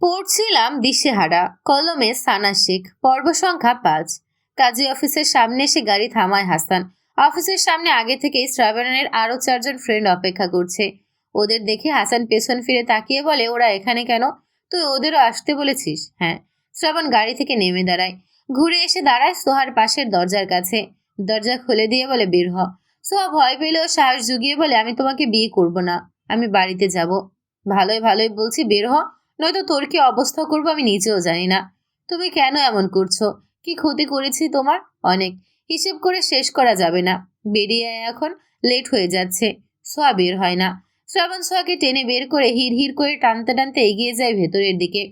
পড়ছিলাম দিশেহারা, কলমে সানা শেখ, পর্ব সংখ্যা ৫। কাজী অফিসের সামনে এসে গাড়ি থামায় হাসান। অফিসের সামনে আগে থেকেই শ্রাবণের আরো ৪ জন ফ্রেন্ড অপেক্ষা করছে। ওদের দেখে হাসান পেছন ফিরে তাকিয়ে বলে, ওরা এখানে কেন? তুই ওদেরও আসতে বলেছিস? হ্যাঁ। শ্রাবণ গাড়ি থেকে নেমে দাঁড়ায়, ঘুরে এসে দাঁড়ায় সোহার পাশের দরজার কাছে। দরজা খুলে দিয়ে বলে, বের হ। সোহা ভয় পেলেও সাহস জুগিয়ে বলে, আমি তোমাকে বিয়ে করব না, আমি বাড়িতে যাব। ভালোই ভালোই বলছি, বের হ, নয়তো তোর কি অবস্থা করবো আমি নিজেও জানি না। তুমি কেন এমন করছো? কি ক্ষতি করেছি তোমার? অনেক, হিসেব করে শেষ করা যাবে না। বেরিয়ে আয় এখন, লেট হয়ে যাচ্ছে। সোয়া বের হয় না। শ্রাবণ সোয়াকে টেনে বের করে হিড় হিড় করে টানতে টানতে এগিয়ে যায় ভেতরের দিকে।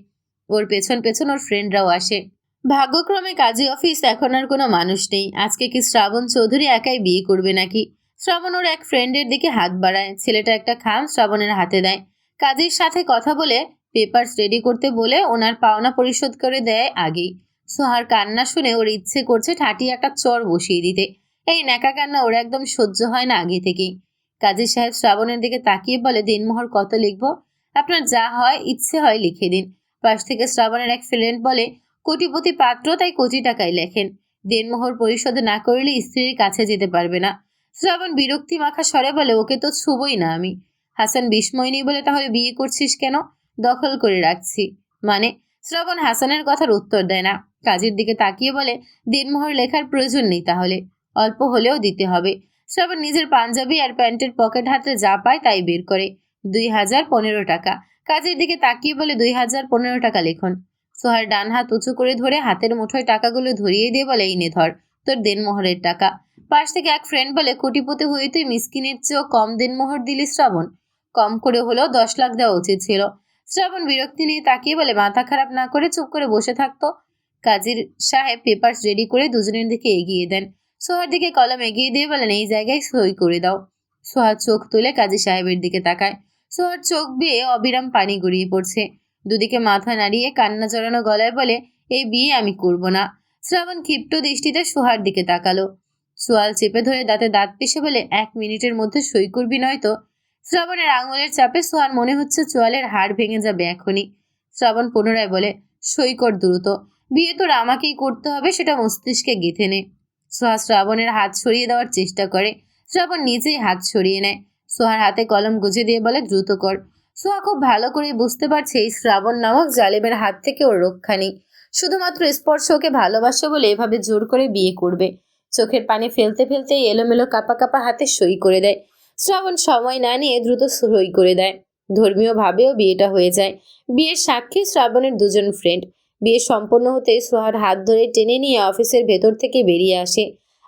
ওর পেছন পেছন ওর ফ্রেন্ডরাও আসে। ভাগ্যক্রমে কাজী অফিস এখন আর কোনো মানুষ নেই। আজকে কি শ্রাবণ চৌধুরী একাই বিয়ে করবে নাকি? শ্রাবণ ওর এক ফ্রেন্ডের দিকে হাত বাড়ায়। ছেলেটা একটা খাম শ্রাবণের হাতে দেয়। কাজীর সাথে কথা বলে পেপারস রেডি করতে বলে ওনার পাওনা পরিশোধ করে দেয় আগেই। সোহার কান্না শুনে ওর ইচ্ছে করছে ঠাটিয়ে একটা চর বসিয়ে দিতে। এই ন্যাকা কান্না ওর একদম সহ্য হয় না আগে থেকেই। কাজী সাহেব শ্রাবণের দিকে তাকিয়ে বলে, দিনমোহর কত লিখবো? আপনার যা হয় ইচ্ছে হয় লিখে দিন। পাশ থেকে শ্রাবণের এক ফ্রেন্ড বলে, কোটিপতি পাত্র, তাই কোটি টাকায় লেখেন। দেনমোহর পরিশোধ না করলে স্ত্রীর কাছে যেতে পারবে না। শ্রাবণ বিরক্তি মাখা স্বরে বলে, ওকে তো ছুবই না আমি। হাসান বিস্ময় নেই বলে, তাহলে বিয়ে করছিস কেন? দখল করে রাখছি মানে? শ্রাবণ হাসানের কথার উত্তর দেয় না। কাজের দিকে তাকিয়ে বলে, দিনমোহর লেখার প্রয়োজন নেই, তাহলে অল্প হলেও দিতে হবে। শ্রাবণ নিজের পাঞ্জাবি আর প্যান্টের পকেট হাতে যা পায় তাই বের করে। ২,০১৫ টাকা। কাজের দিকে তাকিয়ে বলে, ২,০১৫ টাকা লিখুন। সোহার ডান হাত উঁচু করে ধরে হাতের মুঠোয় টাকাগুলো ধরিয়ে দিয়ে বলে, এই নে ধর, তোর দেনমোহরের টাকা। পাশ থেকে এক ফ্রেন্ড বলে, কোটিপতি হয়ে তুই মিসকিনের চেয়েও কম দেনমোহর দিলি শ্রাবণ। কম করে হলেও ১০ লাখ দেওয়া উচিত ছিল। শ্রাবণ বিরক্তি নিয়ে তাকিয়ে বলে, মাথা খারাপ না করে চুপ করে বসে থাকতো। কাজীর সাহেব পেপারস রেডি করে দুজনের দিকে এগিয়ে দেন। সোহার দিকে কলম এগিয়ে দিয়ে বলেন, এই জায়গায় সই করে দাও। সোহার চোখ তুলে কাজী সাহেবের দিকে তাকায়। সোহার চোখ বেয়ে অবিরাম পানি গড়িয়ে পড়ছে। দুদিকে মাথা নাড়িয়ে কান্না জড়ানো গলায় বলে, এই বিয়ে আমি করব না। শ্রাবণ ক্ষিপ্ত দৃষ্টিতে সোহার দিকে তাকালো। সোয়াল চেপে ধরে দাঁতে দাঁত পিষে বলে, ১ মিনিটের মধ্যে সই করবি নয়তো। শ্রাবণের আঙুলের চাপে সোহার মনে হচ্ছে চোয়ালের হাড় ভেঙে যাবে এখনই। শ্রাবণ পুনরায় বলে, সই কর দ্রুত। বিয়ে তোর আমাকেই করতে হবে, সেটা মস্তিষ্কে গেঁথে নে। সোহা শ্রাবণের হাত সরিয়ে দেওয়ার চেষ্টা করে। শ্রাবণ নিজেই হাত সরিয়ে নেয়। সোহার হাতে কলম গুজে দিয়ে বলে, দ্রুত কর। সোহা খুব ভালো করে বুঝতে পারছে এই শ্রাবণ নামক জালেমের হাত থেকে ওর রক্ষা নেই। শুধুমাত্র স্পর্শ ওকে ভালোবাসে বলে এভাবে জোর করে বিয়ে করবে। চোখের পানি ফেলতে ফেলতেই এলোমেলো কাপা কাপা হাতে সই করে দেয়। শ্রাবণ সময় না নিয়ে দ্রুত সই করে দেয়। ধর্মীয় ভাবেও বিয়েটা হয়ে যায়। বিয়ের সাক্ষী শ্রাবণের ২ জন ফ্রেন্ড। বিয়ে সম্পন্ন হতে সোহার হাত ধরে টেনে নিয়ে অফিসের ভেতর থেকে বেরিয়ে আসে।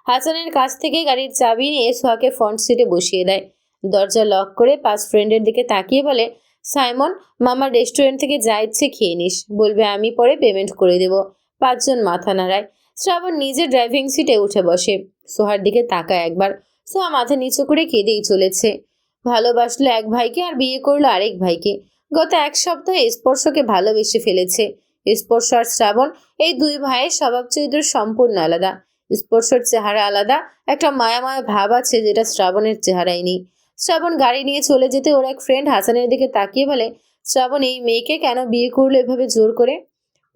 হাসানের কাছ থেকে গাড়ির চাবি নিয়ে সোহাকে ফ্রন্ট সিটে বসিয়ে দেয়। দরজা লক করে ৫ ফ্রেন্ডের দিকে তাকিয়ে বলে, সাইমন, মামার রেস্টুরেন্ট থেকে যা ইচ্ছে খেয়ে নিস, বলবে আমি পরে পেমেন্ট করে দেব। ৫ জন মাথা নাড়ায়। শ্রাবণ নিজে ড্রাইভিং সিটে উঠে বসে। সোহার দিকে তাকায় একবার। সোহা মাথা নিচু করে কেঁদেই চলেছে। ভালোবাসলো এক ভাইকে আর বিয়ে করলো আরেক ভাইকে। গত ১ সপ্তাহে স্পর্শকে ভালোবেসে ফেলেছে। স্পর্শ আর শ্রাবণ, এই ২ ভাইয়ের স্বভাব চরিত্র সম্পূর্ণ আলাদা। স্পর্শর চেহারা আলাদা, একটা মায়ামায়া ভাব আছে যেটা শ্রাবণের চেহারায় নেই। শ্রাবণ গাড়ি নিয়ে চলে যেতে ওর এক ফ্রেন্ড হাসানের দিকে তাকিয়ে বলে, শ্রাবণ এই মেয়েকে কেন বিয়ে করলো এভাবে জোর করে?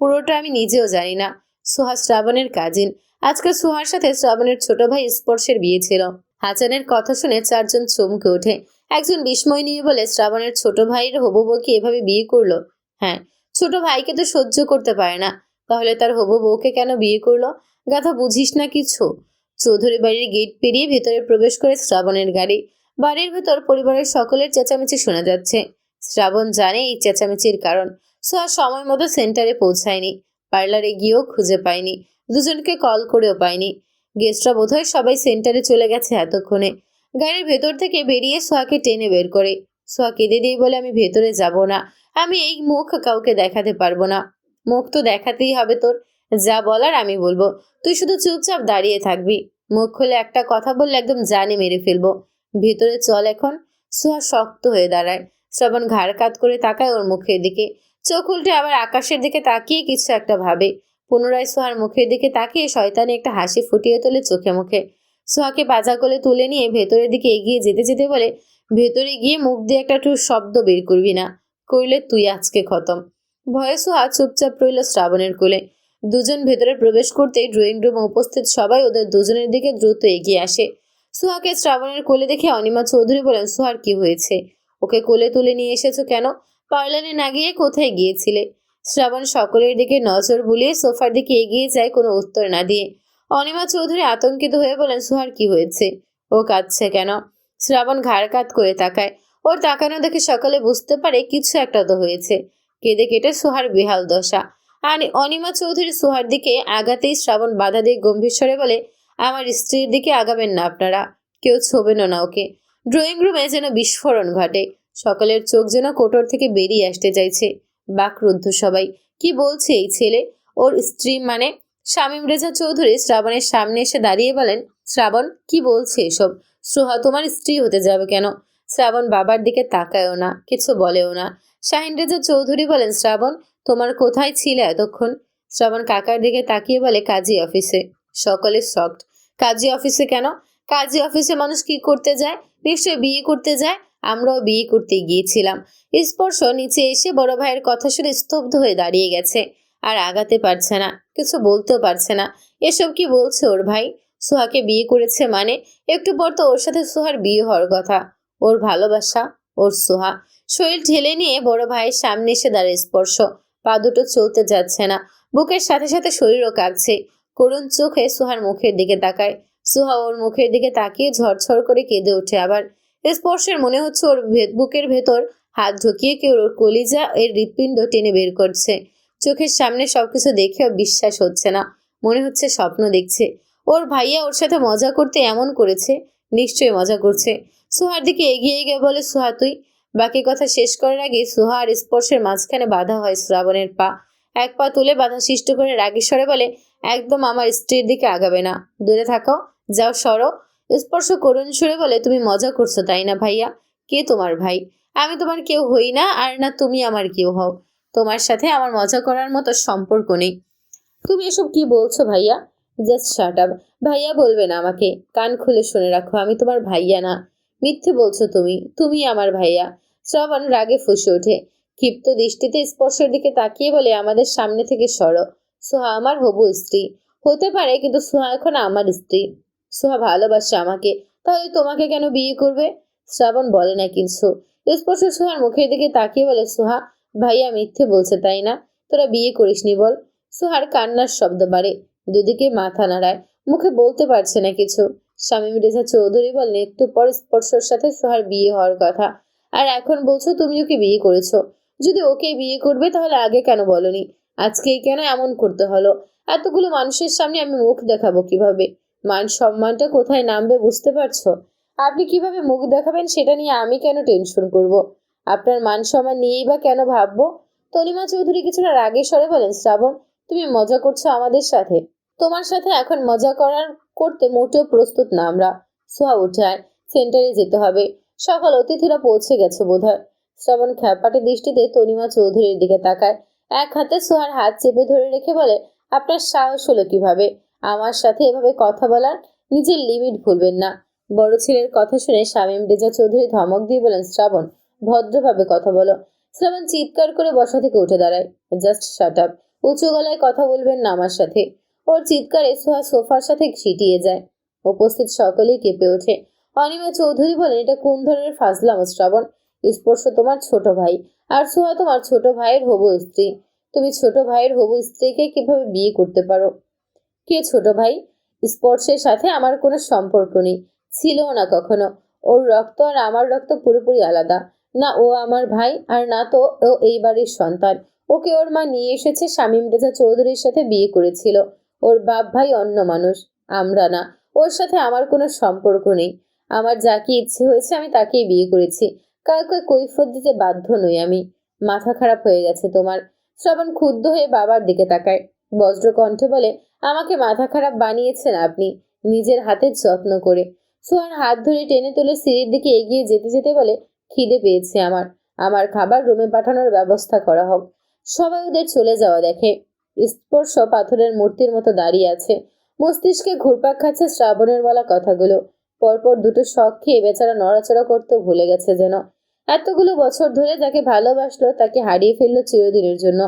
পুরোটা আমি নিজেও জানি না। সোহা শ্রাবণের কাজিন। আজকে সোহার সাথে শ্রাবণের ছোট ভাই স্পর্শের বিয়ে ছিল। হাসানের কথা শুনে ৪ জন চমকে ওঠে। একজন বিস্ময় নিয়ে বলে, শ্রাবণের ছোট ভাইয়ের হবু বউকে এভাবে বিয়ে করলো? হ্যাঁ, ছোট ভাইকে তো সহ্য করতে পারে না, তাহলে তার হবু বউকে কেন বিয়ে করলো? গাধা, বুঝিস না কিছু? চৌধুরী বাড়ির গেট পেরিয়ে ভেতরে প্রবেশ করে শ্রাবণের গাড়ি। বাড়ির ভেতর পরিবারের সকলের চেঁচামেচি শোনা যাচ্ছে। শ্রাবণ জানে এই চেঁচামেচির কারণ। সোহা সময় মতো সেন্টারে পৌঁছায়নি। পার্লারে গিয়েও খুঁজে পায়নি। ২ জনকে কল করেও পায়নি। গেস্টরা বোধহয় সবাই সেন্টারে চলে গেছে এতক্ষণে। গাড়ির ভেতর থেকে বেরিয়ে সোহাকে টেনে বের করে। সোহা কেঁদে দিয়ে বলে, আমি ভেতরে যাব না। আমি এই মুখ কাউকে দেখাতে পারবো না। মুখ তো দেখাতেই হবে তোর। যা বলার আমি বলবো, তুই শুধু চুপচাপ দাঁড়িয়ে থাকবি। মুখ খুলে একটা কথা বললে একদম জানে মেরে ফেলবো। ভেতরে চল এখন। সোহা শক্ত হয়ে দাঁড়ায়। শ্রাবণ ঘাড় কাত করে তাকায় ওর মুখের দিকে। চোখ উল্টে আবার আকাশের দিকে তাকিয়ে কিছু একটা ভাবে। পুনরায় সোহার মুখের দিকে তাকিয়ে শয়তানি একটা হাসি ফুটিয়ে তোলে চোখে মুখে। সোহাকে পাজা কোলে তুলে নিয়ে ভেতরের দিকে এগিয়ে যেতে যেতে বলে, ভেতরে গিয়ে মুখ দিয়ে একটা টু শব্দ বের করবি না, করলে তুই আজকে খতম। ভয়ে সুহা চুপচাপ রইল শ্রাবণের কোলে। দুজন ভেতরে প্রবেশ করতেই ড্রয়িং রুমে উপস্থিত সবাই ওদের দুজনের দিকে দ্রুত এগিয়ে আসে। সুহাকে শ্রাবণের কোলে দেখে অনিমা চৌধুরী বলেন, সুহার কি হয়েছে? ওকে কোলে তুলে নিয়ে এসেছো কেন? পার্লারে না গিয়ে কোথায় গিয়েছিলে? শ্রাবণ সকলের দিকে নজর বুলিয়ে সোফার দিকে এগিয়ে যায় কোনো উত্তর না দিয়ে। অনিমা চৌধুরী আতঙ্কিত হয়ে বলেন, সুহার কি হয়েছে? ও কাঁদছে কেন? শ্রাবণ ঘাড় কাত করে তাকায়। ওর তাকানো দেখে সকালে বুঝতে পারে কিছু একটা তো হয়েছে। কেঁদে কেটে সুহার বেহাল দশা। আর অনিমা চৌধুরী সুহার দিকে আগাতেই শ্রাবণ বাধা দিয়ে গম্ভীর স্বরে বলে, আমার স্ত্রীর দিকে আগাবেন না আপনারা, কেউ ছোবেনও না ওকে। ড্রয়িং রুমে যেন বিস্ফোরণ ঘটে। সকলের চোখ যেন কোটর থেকে বেরিয়ে আসতে চাইছে। বাকরুদ্ধ সবাই। কি বলছে এই ছেলে? ওর স্ত্রী মানে? শামীম রেজা চৌধুরী শ্রাবণের সামনে এসে দাঁড়িয়ে বলেন, শ্রাবণ কি বলছে এসব? সোহা তোমার স্ত্রী হতে যাবে কেন? শ্রাবণ বাবার দিকে তাকায়ও না, কিছু বলেও না। শাহিন রেজা চৌধুরী বলেন, শ্রাবণ তোমার কোথায় ছিলে এতক্ষণ? শ্রাবণ কাকার দিকে তাকিয়ে বলে, কাজী অফিসে। সকলে শকড। কাজী অফিসে কেন? কাজী অফিসে মানুষ কি করতে যায়? নিশ্চয় বিয়ে করতে যায়। আমরাও বিয়ে করতে গিয়েছিলাম। স্পর্শ নিচে এসে বড় ভাইয়ের কথা শুনে স্তব্ধ হয়ে দাঁড়িয়ে গেছে। আর আগাতে পারছে না, কিছু বলতেও পারছে না। এসব কি বলছে ওর ভাই? সোহাকে বিয়ে করেছে মানে? একটু পর তো ওর সাথে সোহার বিয়ে হওয়ার কথা। ওর ভালোবাসা, ওর সোহা। শরীর ঠেলে নিয়ে বড় ভাইয়ের সামনে এসে দাঁড়ায় স্পর্শ। পা দুটো চলতে যাচ্ছে না। বুকের সাথে সাথে শরীরও কাঁপছে। করুণ চোখে সোহার মুখের দিকে তাকায়। সোহা ওর মুখের দিকে তাকিয়ে ঝরঝর করে কেঁদে ওঠে আবার। স্পর্শের মনে হচ্ছে ওর বুকের ভেতর হাত ঢুকিয়ে কেউ ওর কলিজা এর হৃৎপিণ্ড টেনে বের করছে। চোখের সামনে সবকিছু দেখেও বিশ্বাস হচ্ছে না। মনে হচ্ছে স্বপ্ন দেখছে। ওর ভাইয়া ওর সাথে মজা করতে এমন করেছে। নিশ্চয়ই মজা করছে। সোহার দিকে এগিয়ে গিয়ে বলে, সোহা তুই। বাকি কথা শেষ করার আগে সোহা আর স্পর্শের মাঝখানে বাধা হয় শ্রাবণের পা। এক পা তুলে বাধা সৃষ্টি করে রাগী স্বরে বলে, একদম আমার স্ত্রীর দিকে আগাবে না, দূরে থাকো, যাও সরো। স্পর্শ করুণ সুরে বলে, তুমি মজা করছো তাই না ভাইয়া? কে তোমার ভাই? আমি তোমার কেউ হই না, আর না তুমি আমার কেউ হও। তোমার সাথে আমার মজা করার মতো সম্পর্ক নেই। তুমি এসব কি বলছো ভাইয়া? Just shut up. ভাইয়া বলবে না আমাকে। কান খুলে শুনে রাখো, আমি তোমার ভাইয়া না। মিথ্যে বলছো তুমি, তুমি আমার ভাইয়া। শ্রাবণ রাগে ফুঁসে ওঠে। ক্ষিপ্ত দৃষ্টিতে স্পর্শের দিকে তাকিয়ে বলে, আমাদের সামনে থেকে সরো। সোহা আমার হবু স্ত্রী হতে পারে, কিন্তু সোহা এখন আমার স্ত্রী। সোহা ভালোবাসে আমাকে, তাহলে তোমাকে কেন বিয়ে করবে? শ্রাবণ বলে না কিছু। স্পর্শ সোহার মুখের দিকে তাকিয়ে বলে, সোহা ভাইয়া মিথ্যে বলছে তাই না? তোরা বিয়ে করিসনি বল। সোহার কান্নার শব্দ বাড়ে। দুদিকে মাথা নাড়ায়। মুখে বলতে পারছে না কিছু। শামীম রেজা চৌধুরী বললেন, একটু পর স্পর্শর সাথে সোহার বিয়ে হওয়ার কথা, আর এখন বলছো তুমি ওকে বিয়ে করেছো। যদি ওকে বিয়ে করবে তাহলে আগে কেন বলনি? আজকেই কেন এমন করতে হলো? এতগুলো মানুষের সামনে আমি মুখ দেখাবো কিভাবে? মান সম্মানটা কোথায় নামবে বুঝতে পারছো? আপনি কিভাবে মুখ দেখাবেন সেটা নিয়ে আমি কেন টেনশন করব? আপনার মান সম্মান নিয়েই বা কেন ভাববো? তনিমা চৌধুরী কিছুটা রাগে স্বরে বলেন, শ্রাবণ তুমি মজা করছো আমাদের সাথে। তোমার সাথে এখন মজা করতে মোটেও প্রস্তুত না আমরা। সোহা উঠে আয়, সেন্টারে যেতে হবে। সকল অতিথিরা পৌঁছে গেছে বোধহয়। শ্রাবণ খ্যাপাটে দৃষ্টিতে তনিমা চৌধুরীর দিকে তাকায়। এক হাতে সোহার হাত চেপে ধরে রেখে বলে, আপনার সাহস হলো কিভাবে আমার সাথে এভাবে কথা বলার? নিজের লিমিট ভুলবেন না। বড় ছেলের কথা শুনে শামীম রেজা চৌধুরী ধমক দিয়ে বলেন, শ্রাবণ ভদ্রভাবে কথা বলো। শ্রাবণ চিৎকার করে বসা থেকে উঠে দাঁড়ায়। Just shut up. উঁচু গলায় কথা বলবেন না আমার সাথে। ওর চিৎকারে সোহা সোফার সাথে ছিটিয়ে যায়। উপস্থিত সকলেই কেঁপে ওঠে। অনিমা চৌধুরী বলেন, এটা কোন ধরনের ফাজলামো শ্রাবণ? স্পর্শ তোমার ছোট ভাই, আর সোহা তোমার ছোট ভাইয়ের হবু স্ত্রী। তুমি ছোট ভাইয়ের হবু স্ত্রীকে কিভাবে বিয়ে করতে পারো? কে ছোট ভাই? স্পর্শের সাথে আমার কোনো সম্পর্ক নেই, ছিলও না কখনো। ওর রক্ত আর আমার রক্ত পুরোপুরি আলাদা। না ও আমার ভাই, আর না তো ও এই বাড়ির সন্তান। ওকে ওর মা নিয়ে এসেছে, শামীম রেজা চৌধুরীর সাথে বিয়ে করেছিল। ওর বাপ ভাই অন্য মানুষ, আমরা না। ওর সাথে আমার কোনো সম্পর্ক নেই। আমার যাকে ইচ্ছে হয়েছে আমি তাকেই বিয়ে করেছি। কাউকে কৈফিয়ত দিতে বাধ্য নই আমি। মাথা খারাপ হয়ে গেছে তোমার। শ্রাবণ ক্ষুব্ধ হয়ে বাবার দিকে তাকায়। বজ্র কণ্ঠে বলে, আমাকে মাথা খারাপ বানিয়েছেন আপনি, নিজের হাতের যত্ন করে। সোহার হাত ধরে টেনে তুলে সিঁড়ির দিকে এগিয়ে যেতে যেতে বলে, খিদে পেয়েছে আমার, আমার খাবার রুমে পাঠানোর ব্যবস্থা করা হোক। সবাই ওদের চলে যাওয়া দেখে। স্পর্শ পাথরের মূর্তির মতো দাঁড়িয়ে আছে। মস্তিষ্কে ঘুরপাক খাচ্ছে শ্রাবণের বলা কথাগুলো। পরপর দুটো শখ খেয়ে বেচারা নড়াচড়া করতে ভুলে গেছে যেন। এতগুলো বছর ধরে যাকে ভালোবাসলো তাকে হারিয়ে ফেললো চিরদিনের জন্য।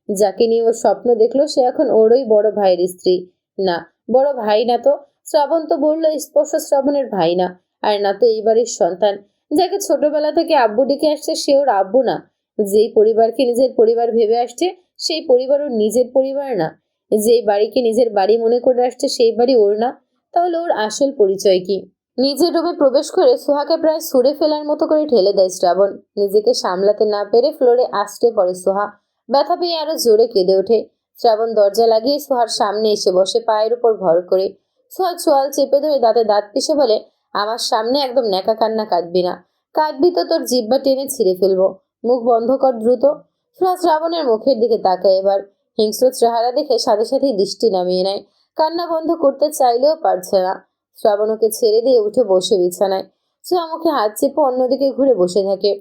যাকে নিয়ে ওর স্বপ্ন দেখলো সে এখন ওরই বড় ভাইয়ের স্ত্রী। না, বড় ভাই না তো। শ্রাবণ তো বললো স্পর্শ শ্রাবণের ভাই না, আর না তো এই বাড়ির সন্তান। যাকে ছোটবেলা থেকে আব্বু ডেকে আসছে সে ওর আব্বু না। যেই পরিবারকে নিজের পরিবার ভেবে আসছে সেই পরিবার ওর নিজের পরিবার না। যেই বাড়িকে নিজের বাড়ি মনে করে আসছে সেই বাড়ি ওর না। তাহলে ওর আসল পরিচয় কি? নিজের রুমে প্রবেশ করে সোহাকে প্রায় ছুঁড়ে ফেলার মতো করে ঠেলে দেয় শ্রাবণ। নিজেকে সামলাতে না পেরে ফ্লোরে আছড়ে পড়ে সোহা। ব্যথা পেয়ে আরো জোরে কেঁদে ওঠে। শ্রাবণ দরজা লাগিয়ে সোহার সামনে এসে বসে পায়ের উপর ভর করে। সোহা চোয়াল চেপে ধরে দাঁতে দাঁত পিষে বলে, আমার সামনে একদম ন্যাকা কান্না কাঁদবি না। কাঁদবি তো তোর জিহ্বা টেনে ছিঁড়ে ফেলবো। মুখ বন্ধ কর দ্রুত। সোহা শ্রাবণের মুখের দিকে তাকায় এবার। হিংস্র চেহারা দেখে সাথে সাথেই দৃষ্টি নামিয়ে নেয়। কান্না বন্ধ করতে চাইলেও পারছে না। শ্রাবণ ওকে ছেড়ে দিয়ে উঠে বসে বিছানায়। সোহা মুখে হাত চেপে অন্যদিকে ঘুরে বসে থাকে।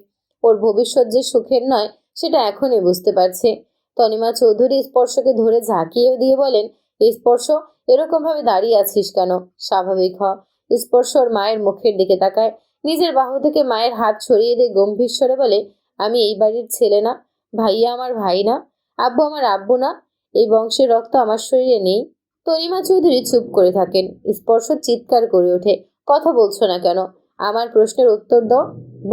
ওর ভবিষ্যৎ যে সুখের নয় সেটা এখনই বুঝতে পারছে। তনিমা চৌধুরী স্পর্শকে ধরে ঝাঁকিয়ে দিয়ে বলেন, স্পর্শ, এরকম ভাবে দাঁড়িয়ে আছিস কেন? স্বাভাবিক হ। স্পর্শ ওর মায়ের মুখের দিকে তাকায়। নিজের বাহু থেকে মায়ের হাত সরিয়ে দিয়ে গম্ভীর স্বরে বলে, আমি এই বাড়ির ছেলে না। ভাইয়া আমার ভাই না। আব্বু আমার আব্বু না। এই বংশের রক্ত আমার শরীরে নেই। তনিমা চৌধুরী চুপ করে থাকেন। স্পর্শ চিৎকার করে ওঠে, কথা বলছো না কেন? আমার প্রশ্নের উত্তর দাও।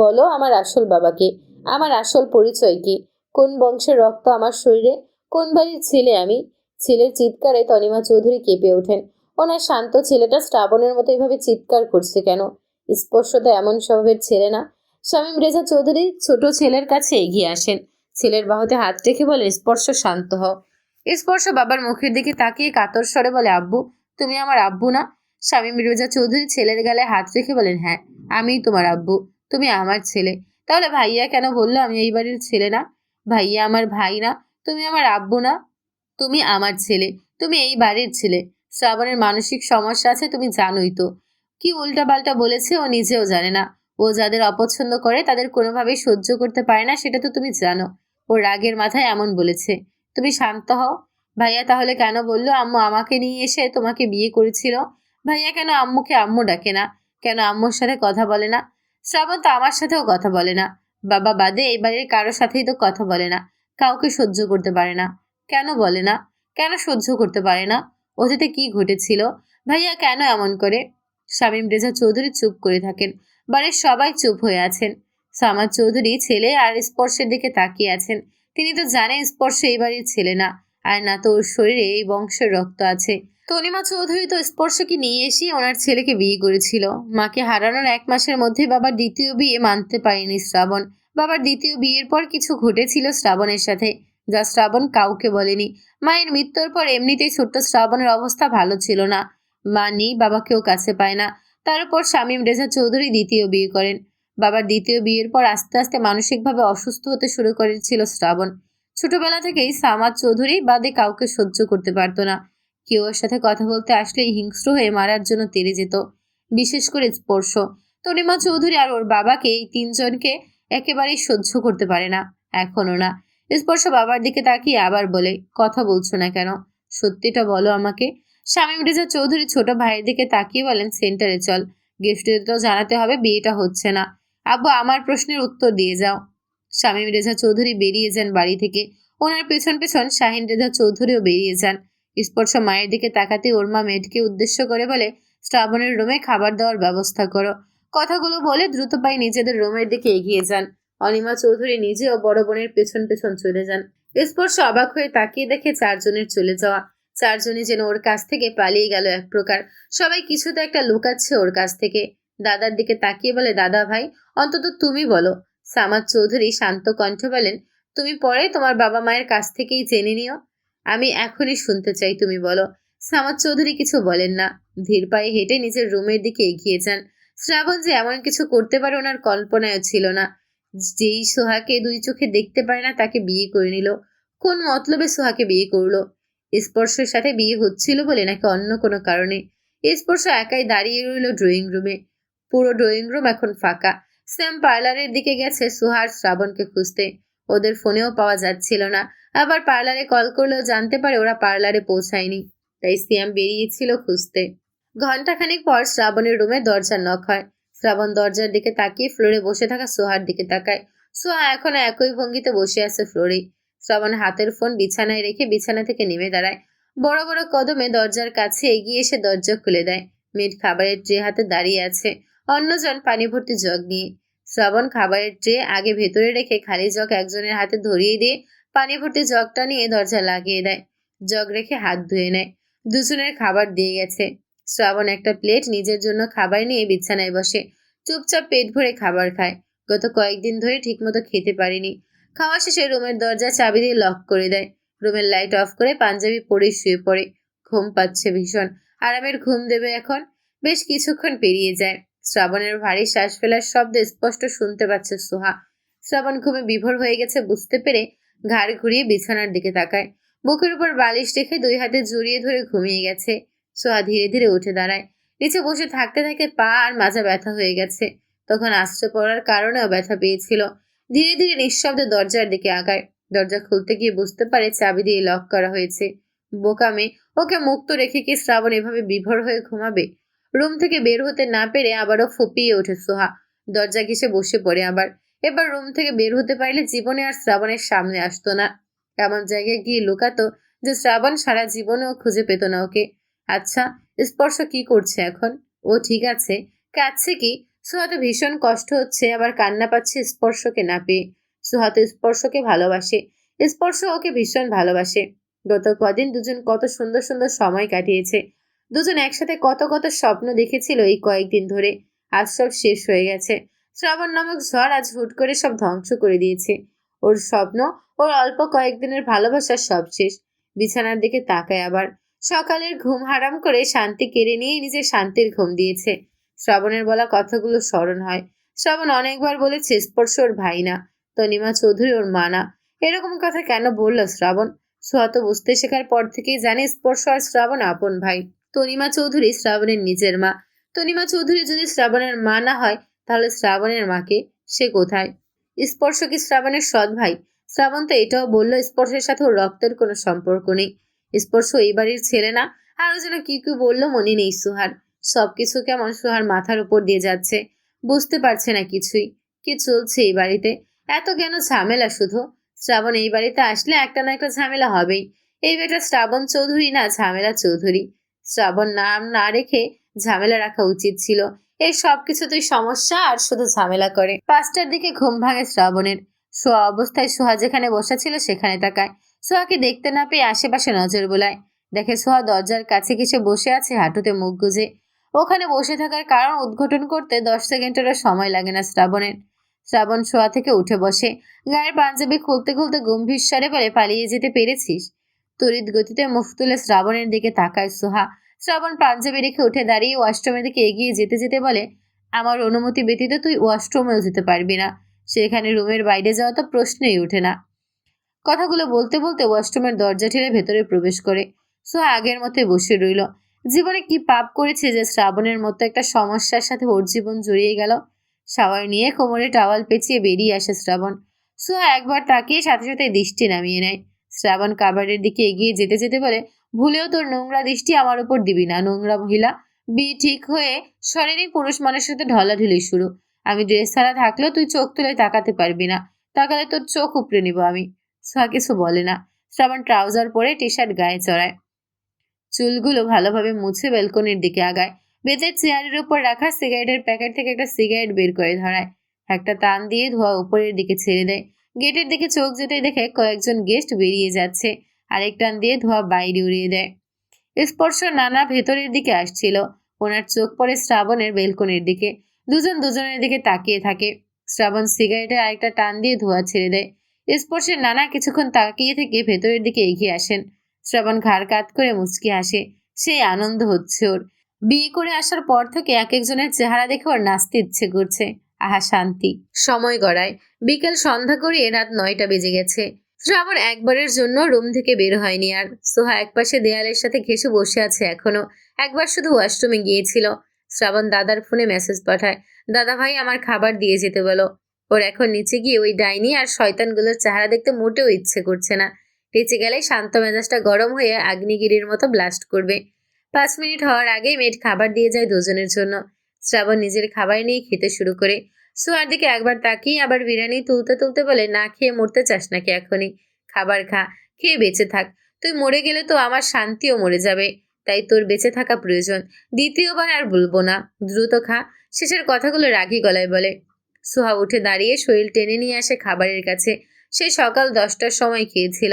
বলো আমার আসল বাবাকে, আমার আসল পরিচয় কি? কোন বংশের রক্ত আমার শরীরে? কোন বাড়ির ছেলে আমি? ছেলের চিৎকারে তনিমা চৌধুরী কেঁপে ওঠেন। ওনার শান্ত ছেলেটা শ্রাবণের মতো এভাবে চিৎকার করছে কেন? স্পর্শ তো এমন স্বভাবের ছেলে না। শামীম রেজা চৌধুরী ছোট ছেলের কাছে এগিয়ে আসেন। ছেলের বাহুতে হাত রেখে বলে, স্পর্শ শান্ত হও। স্পর্শ বাবার মুখের দিকে তাকিয়ে কাতর স্বরে বলে, আব্বু, তুমি আমার আব্বু না? শামীম রেজা চৌধুরী ছেলের গালে হাত রেখে বলেন, হ্যাঁ, আমিই তোমার আব্বু। তুমি আমার ছেলে। তাহলে ভাইয়া কেন বললো আমি এই বাড়ির ছেলে না? ভাইয়া আমার ভাই না। তুমি আমার আব্বু না। তুমি আমার ছেলে। তুমি এই বাড়ির ছেলে। শ্রাবণের মানসিক সমস্যা আছে তুমি জানোই তো। কি উল্টাপাল্টা বলেছে ও নিজেও জানে না। ও যাদের অপছন্দ করে তাদের কোনোভাবেই সহ্য করতে পারে না, সেটা তো তুমি জানো। ও রাগের মাথায় এমন বলেছে। তুমি শান্ত হও। ভাইয়া তাহলে কেন বললো আম্মু আমাকে নিয়ে এসে তোমাকে বিয়ে করেছিল? ভাইয়া কেন আম্মুকে আম্মু ডাকে না? কেন আম্মুর সাথে কথা বলে না? শ্রাবণ তো আমার সাথেও কথা বলে না। বাবা বাদে এই বাড়ির কারোর সাথেই তো কথা বলে না। কাউকে সহ্য করতে পারে না। কেন বলে না? কেন সহ্য করতে পারে না? অতীতে কি ঘটেছিল? ভাইয়া কেন এমন করে? শামীম রেজা চৌধুরী চুপ করে থাকেন। বাড়ির সবাই চুপ হয়ে আছেন। সামাদ চৌধুরী ছেলে আর স্পর্শের দিকে তাকিয়ে আছেন। তিনি তো জানেন স্পর্শ এই বাড়ির ছেলে না, আর না তো ওর শরীরে এই বংশের রক্ত আছে। তনিমা চৌধুরী তো স্পর্শকে নিয়ে এসে ওনার ছেলেকে বিয়ে করেছিল। মাকে হারানোর 1 মাসের মধ্যে বাবার দ্বিতীয় বিয়ে মানতে পারেনি শ্রাবণ। বাবার দ্বিতীয় বিয়ের পর কিছু ঘটেছিল শ্রাবণের সাথে, যা শ্রাবণ কাউকে বলেনি। মায়ের মৃত্যুর পর এমনিতেই ছোট্ট শ্রাবণের অবস্থা ভালো ছিল না। মা নেই, বাবাকেও কাছে পায় না। তার উপর শামীম রেজা চৌধুরী দ্বিতীয় বিয়ে করেন। বাবার দ্বিতীয় বিয়ের পর আস্তে আস্তে মানসিকভাবে অসুস্থ হতে শুরু করেছিল শ্রাবণ। ছোটবেলা থেকেই সামাদ চৌধুরী বাদে কাউকে সহ্য করতে পারতো না। কেউ ওর সাথে কথা বলতে আসলেই হিংস্র হয়ে মারার জন্য তেড়ে যেত। বিশেষ করে স্পর্শ। তনিমা চৌধুরী আর ওর বাবাকে এই 3 জনকে একেবারেই সহ্য করতে পারে না। এখনো না। স্পর্শ বাবার দিকে তাকিয়ে আবার বলে, কথা বলছো না কেন? সত্যিটা বলো আমাকে। শামীম রেজা চৌধুরী ছোট ভাইয়ের দিকে তাকিয়ে বলেন, সেন্টারে চল। গিফটে তো জানাতে হবে বিয়েটা হচ্ছে না। আব্বু আমার প্রশ্নের উত্তর দিয়ে যাও। শামীম রেজা চৌধুরী বেরিয়ে যান বাড়ি থেকে। ওনার পেছন পেছন শাহিন রেজা চৌধুরীও বেরিয়ে যান। স্পর্শ মায়ের দিকে তাকাতে ওর মা মেয়েটিকে উদ্দেশ্য করে বলে, শ্রাবণের রুমে খাবার দেওয়ার ব্যবস্থা করো। কথাগুলো বলে দ্রুত পায়ে নিজেদের রুমের দিকে এগিয়ে যান। অনিমা চৌধুরী নিজেও বড় বোনের পেছন পেছন চলে যান। স্পর্শ অবাক হয়ে তাকিয়ে দেখে 4 জনের চলে যাওয়া। 4 জনই যেন ওর কাছ থেকে পালিয়ে গেল এক প্রকার। সবাই কিছুতে একটা লুকাচ্ছে ওর কাছ থেকে। দাদার দিকে তাকিয়ে বলে, দাদা ভাই, অন্তত তুমি বলো। সামাদ চৌধুরী শান্ত কণ্ঠে বলেন, তুমি পরে তোমার বাবা মায়ের কাছ থেকেই জেনে নিও। আমি এখনই শুনতে চাই, তুমি বলো। সামাদ চৌধুরী কিছু বলেন না। ধীর পায়ে হেঁটে নিজের রুমের দিকে এগিয়ে যান। শ্রাবণ যে এমন কিছু করতে পারে ওনার কল্পনায়ও ছিল না। যেই সোহাকে 2 চোখে দেখতে পারে না তাকে বিয়ে করে নিল। কোন মতলবে সোহাকে বিয়ে করলো? স্পর্শের সাথে বিয়ে হচ্ছিল বলে নাকি অন্য কোনো কারণে? স্পর্শ একাই দাঁড়িয়ে রইল ড্রয়িং রুমে। পুরো ড্রয়িং রুম এখন ফাঁকা। স্যাম পার্লারের দিকে গেছে সোহার শ্রাবণকে খুঁজতে। ওদের ফোনেও পাওয়া যাচ্ছিল না। আবার পার্লারে কল করলেও জানতে পারে ওরা পার্লারে পৌঁছায়নি। তাই সিয়াম বেরিয়েছিল খুঁজতে। ঘন্টাখানেক পর শ্রাবণের রুমে দরজা নক হয়। শ্রাবণ দরজার দিকে তাকিয়ে ফ্লোরে বসে থাকা সোহার দিকে তাকায়। সোহা এখনো একই ভঙ্গিতে বসে আছে ফ্লোরে। শ্রাবণ হাতের ফোন বিছানায় রেখে বিছানা থেকে নেমে দাঁড়ায়। বড় বড় কদমে দরজার কাছে এগিয়ে এসে দরজা খুলে দেয়। মেয়েট খাবারের ট্রে হাতে দাঁড়িয়ে আছে, অন্যজন পানি ভর্তি জগ নিয়ে। শ্রাবণ খাবারের ট্রে আগে ভেতরে রেখে খালি জগ একজনের হাতে ধরিয়ে দিয়ে পানি ভর্তি জগটা নিয়ে দরজা লাগিয়ে দেয়। জগ রেখে হাত ধুয়ে নেয়। দুজনের খাবার দিয়ে গেছে। শ্রাবণ একটা প্লেট নিজের জন্য খাবার নিয়ে বিছানায় বসে চুপচাপ পেট ভরে খাবার খায়। গত কয়েকদিন ধরে ঠিকমতো খেতে পারেনি। খাওয়া শেষে রুমের দরজা চাবি দিয়ে লক করে দেয়। রুমের লাইট অফ করে পাঞ্জাবি পরে শুয়ে পড়ে। ঘুম পাচ্ছে ভীষণ। আরামের ঘুম দেবে এখন। বেশ কিছুক্ষণ পেরিয়ে যায়। শ্রাবণের ভারী শ্বাস ফেলার শব্দ স্পষ্ট শুনতে পাচ্ছে সোহা। শ্রাবণ ঘুমে বিভোর হয়ে গেছে বুঝতে পেরে ঘাড় ঘুরিয়ে বিছানার দিকে তাকায়। বুকের উপর বালিশ রেখে দুই হাতে জড়িয়ে ধরে ঘুমিয়ে গেছে। সোহা ধীরে ধীরে উঠে দাঁড়ায়। নিচে বসে থাকতে থাকতে পা আর মাজা ব্যথা হয়ে গেছে। তখন আশ্রয় পড়ার কারণেও ব্যথা পেয়েছিল। ধীরে ধীরে নিঃশব্দে দরজার দিকে আগায়। দরজা খুলতে গিয়ে বুঝতে পারে চাবি দিয়ে লক করা হয়েছে। বোকা মেয়ে, ওকে মুক্ত রেখে কি শ্রাবণ এভাবে বিভোর হয়ে ঘুমাবে? রুম থেকে বের হতে না পেরে আবারও ফুপিয়ে ওঠে সোহা। দরজা ঘেঁষে বসে পড়ে আবার। এবার রুম থেকে বের হতে পারলে জীবনে আর শ্রাবণের সামনে আসতো না। এমন জায়গায় গিয়ে লুকাতো যে শ্রাবণ সারা জীবনেও খুঁজে পেত না ওকে। আচ্ছা, স্পর্শ কি করছে এখন? ও ঠিক আছে? কাঁদছে কি? সোহাতে ভীষণ কষ্ট হচ্ছে, আবার কান্না পাচ্ছে স্পর্শকে না পেয়ে। সোহাতে স্পর্শকে ভালোবাসে। স্পর্শ ওকে ভীষণ ভালোবাসে। গত কদিন দুজন কত সুন্দর সুন্দর সময় কাটিয়েছে। দুজন একসাথে কত কত স্বপ্ন দেখেছিল এই কয়েকদিন ধরে। আজ সব শেষ হয়ে গেছে। শ্রাবণ নামক ঝড় আজ হুট করে সব ধ্বংস করে দিয়েছে। ওর স্বপ্ন, ওর অল্প কয়েকদিনের ভালোবাসা সব শেষ। বিছানার দিকে তাকায় আবার। সকালের ঘুম হারাম করে শান্তি কেড়ে নিয়ে নিজের শান্তির ঘুম দিয়েছে। শ্রাবণের বলা কথাগুলো স্মরণ হয়। শ্রাবণ অনেকবার বলেছে স্পর্শ ওর ভাই না, তনিমা চৌধুরী ওর মা না। এরকম কথা কেন বলল শ্রাবণ? সোহা তো বুঝতে শেখার পর থেকেই জানে স্পর্শ আর শ্রাবণ আপন ভাই। তনিমা চৌধুরী শ্রাবণের নিজের মা। তনিমা চৌধুরী যদি শ্রাবণের মা না হয়, তাহলে শ্রাবণের মাকে সে কোথায়? স্পর্শ কি শ্রাবণের সৎ ভাই? শ্রাবণ তো এটাও বলল স্পর্শের সাথে ওর রক্তের কোনো সম্পর্ক নেই। স্পর্শ এই বাড়ির ছেলে না। আরো যেন কি কি বললো মনে নেই সোহার। সবকিছু কেমন সোহার মাথার উপর দিয়ে যাচ্ছে। বুঝতে পারছে না কিছুই। কি চলছে এই বাড়িতে? এত কেন ঝামেলা শুধু? শ্রাবণ এই বাড়িতে আসলে একটা না একটা ঝামেলা হবেই। এই বেটা শ্রাবণ চৌধুরী না ঝামেলা চৌধুরী। শ্রাবণ নাম না রেখে ঝামেলা রাখা উচিত ছিল। এই সবকিছুতেই সমস্যা আর শুধু ঝামেলা করে। 5টার দিকে ঘুম ভাঙে শ্রাবণের। শোয়া অবস্থায় সোহা যেখানে বসা ছিল সেখানে তাকায়। সোহাকে দেখতে না পেয়ে আশেপাশে নজর বোলায়। দেখে সোহা দরজার কাছে ঘেঁষে বসে আছে হাঁটুতে মুখ গুজে। ওখানে বসে থাকার কারণ উদ্ঘাটন করতে 10 সেকেন্ডেরও সময় লাগে না শ্রাবণের। শ্রাবণ শোয়া থেকে উঠে বসে। গায়ের পাঞ্জাবি খুলতে খুলতে গম্ভীর স্বরে বলে, পালিয়ে যেতে পেরেছিস? তড়িৎ গতিতে মুখ তুলে শ্রাবণের দিকে তাকায় সোহা। শ্রাবণ পাঞ্জাবি রেখে উঠে দাঁড়িয়ে ওয়াশরুমের দিকে এগিয়ে যেতে যেতে বলে, আমার অনুমতি ব্যতীত তুই ওয়াশরুমেও যেতে পারবি না। সেখানে রুমের বাইরে যাওয়া তো প্রশ্নই ওঠে না। কথাগুলো বলতে বলতে ওয়াশরুমের দরজা ঠেলে ভেতরে প্রবেশ করে। সোহা আগের মতোই বসে রইল। জীবনে কি পাপ করেছে যে শ্রাবণের মতো একটা সমস্যার সাথে ওর জীবন জড়িয়ে গেল? শাওয়ার নিয়ে কোমরে টাওয়াল পেঁচিয়ে বেরিয়ে আসে শ্রাবণ। সোহা একবার তাকিয়ে সাথে সাথে দৃষ্টি নামিয়ে নেয়। শ্রাবণ কাবারের দিকে এগিয়ে যেতে যেতে বলে, ভুলেও তোর নোংরা দৃষ্টি আমার উপর দিবি না, নোংরা মহিলা। বিয়ে ঠিক হয়ে শরীরে পুরুষ মানুষের সাথে ঢলাঢুলি শুরু। আমি ড্রেস ছাড়া থাকলেও তুই চোখ তুলে তাকাতে পারবি না। তাকালে তোর চোখ উপড়ে নিব আমি। সোহা কিছু বলে না। শ্রাবণ ট্রাউজার পরে টি শার্ট গায়ে চড়ায়। চুলগুলো ভালোভাবে মুছে ব্যালকনির দিকে আগায়। বেতের চেয়ারের উপর রাখা সিগারেটের প্যাকেট থেকে একটা সিগারেট বের করে ধরায়। একটা টান দিয়ে ধোঁয়া উপরের দিকে ছেড়ে দেয়। গেটের দিকে চোখ যেতেই দেখে কয়েকজন গেস্ট বেরিয়ে যাচ্ছে। আরেক টান দিয়ে ধোঁয়া বাইরে উড়িয়ে দেয়। স্পর্শ নানা ভেতরের দিকে আসছিল। ওনার চোখ পড়ে শ্রাবণের বেলকনির দিকে। দুজন দুজনের দিকে তাকিয়ে থাকে। শ্রাবণ সিগারেটের আরেকটা টান দিয়ে ধোঁয়া ছেড়ে দেয়। স্পর্শের নানা কিছুক্ষণ তাকিয়ে থেকে ভেতরের দিকে এগিয়ে আসেন। শ্রাবণ ঘাড় কাত করে মুচকি হাসে। সেই আনন্দ হচ্ছে ওর। বিয়ে করে আসার পর থেকে এক একজনের চেহারা দেখে ওর নাচতে ইচ্ছে করছে। আহা শান্তি। সময় গড়ায়। বিকেল সন্ধ্যা করিয়ে রাত 9টা বেজে গেছে। শ্রাবণ একবারের জন্য রুম থেকে বের হয়নি আর। সোহা একপাশে দেয়ালের সাথে ঘেঁষে বসে আছে এখনো। একবার শুধু ওয়াশরুমে গিয়েছিল। শ্রাবণ দাদার ফোনে মেসেজ পাঠায়, দাদা ভাই আমার খাবার দিয়ে যেতে বলো। ওর এখন নিচে গিয়ে ওই ডাইনি আর শয়তানগুলোর চেহারা দেখতে মোটেও ইচ্ছে করছে না। নিচে গেলে শান্ত মেজাজটা গরম হয়ে আগ্নেয়গিরির মতো ব্লাস্ট করবে। 5 মিনিট হওয়ার আগেই মেয়েট খাবার দিয়ে যায় দুজনের জন্য। শ্রাবণ নিজের খাবার নিয়ে খেতে শুরু করে। সোহার দিকে একবার তাকিয়ে আবার বিরিয়ানি তুলতে তুলতে বলে, না খেয়ে মরতে চাস নাকি এখনই? খাবার খা, খেয়ে বেঁচে থাক। তুই মরে গেলে তো আমার শান্তিও মরে যাবে, তাই তোর বেঁচে থাকা প্রয়োজন। দ্বিতীয়বার আর বলবো না, দ্রুত খা। শেষের কথাগুলো রাগী গলায় বলে। সোহা উঠে দাঁড়িয়ে শরীর টেনে নিয়ে আসে খাবারের কাছে। সে সকাল 10টার সময় খেয়েছিল,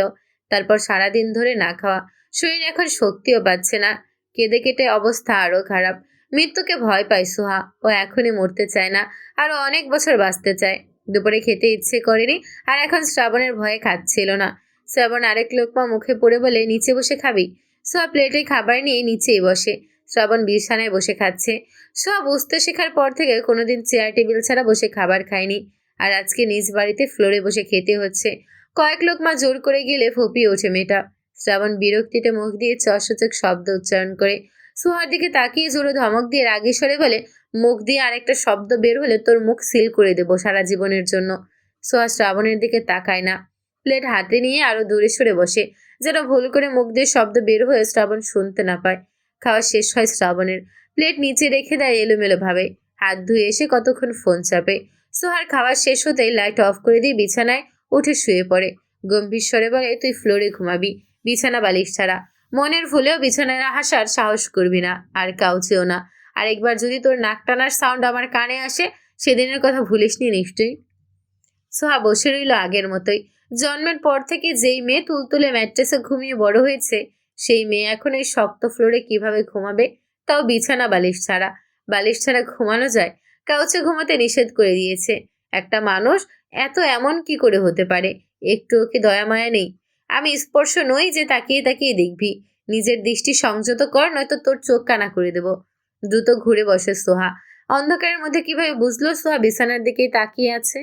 তারপর সারাদিন ধরে না খাওয়া। শরীর এখন শক্তিও পাচ্ছে না, কেঁদে কেটে অবস্থা আরো খারাপ। মৃত্যুকে ভয় পায় সোহা, ও এখনই মরতে চায় না, আরো অনেক বছর বাঁচতে চায়। দুপুরে খেতে ইচ্ছে করেনি, আর এখন শ্রাবণের ভয়ে খাচ্ছিল না। শ্রাবণ আরেক লোকমা মুখে পড়ে বলে, নিচে বসে খাবি? সোহা প্লেটে খাবার নিয়ে নিচেই বসে। শ্রাবণ বিছানায় বসে খাচ্ছে। সোহা বুঝতে শেখার পর থেকে কোনোদিন চেয়ার টেবিল ছাড়া বসে খাবার খায়নি, আর আজকে নিজ বাড়িতে ফ্লোরে বসে খেতে হচ্ছে। কয়েক লোকমা জোর করে গেলে ফুপিয়ে ওঠে মেয়েটা। শ্রাবণ বিরক্তিতে মুখ দিয়ে চসূচক শব্দ উচ্চারণ করে। সোহার দিকে তাকিয়ে জোরে ধমক দিয়ে রাগী স্বরে বলে, মুখ দিয়ে আরেকটা শব্দ বের হলে তোর মুখ সিল করে দেবো সারা জীবনের জন্য। সোহা শ্রাবণের দিকে তাকায় না, প্লেট হাতে নিয়ে আরো দূরে সরে বসে, যেন ভুল করে মুখ দিয়ে শব্দ বের হয়ে শ্রাবণ শুনতে না পায়। খাওয়া শেষ হয় শ্রাবণের। প্লেট নিচে রেখে দেয় এলোমেলো ভাবে, হাত ধুয়ে এসে কতক্ষণ ফোন চাপে। সোহার খাওয়া শেষ হতেই লাইট অফ করে দিয়ে বিছানায় উঠে শুয়ে পড়ে। গম্ভীর স্বরে বলে, তুই ফ্লোরে ঘুমাবি, বিছানা বালিশ ছাড়া। মনের ভুলেও বিছানায় হাসার সাহস করবি না, আর কাউচেও না। আর একবার যদি তোর নাক টানার সাউন্ড আমার কানে আসে, সেদিনের কথা ভুলিসনি নিশ্চয়ই। সোহা বসে রইল আগের মতোই। জন্মের পর থেকে যেই মেয়ে তুলতুলে ম্যাট্রেসে ঘুমিয়ে বড় হয়েছে, সেই মেয়ে এখন এই শক্ত ফ্লোরে কিভাবে ঘুমাবে, তাও বিছানা বালিশ ছাড়া। বালিশ ছাড়া ঘুমানো যায়? কাউচে ঘুমাতে নিষেধ করে দিয়েছে। একটা মানুষ এত এমন কি করে হতে পারে? একটুও কি দয়া মায়া নেই? আমি স্পর্শ নই যে তাকিয়ে তাকিয়ে দেখবি। নিজের দৃষ্টি সংযত কর, নয়তো তোর চোখ কানা করে দেব। দ্রুত ঘুরে বসে সোহা। অন্ধকারের মধ্যে কিভাবে বুঝলো সোহা বিছানার দিকেই তাকিয়ে আছে?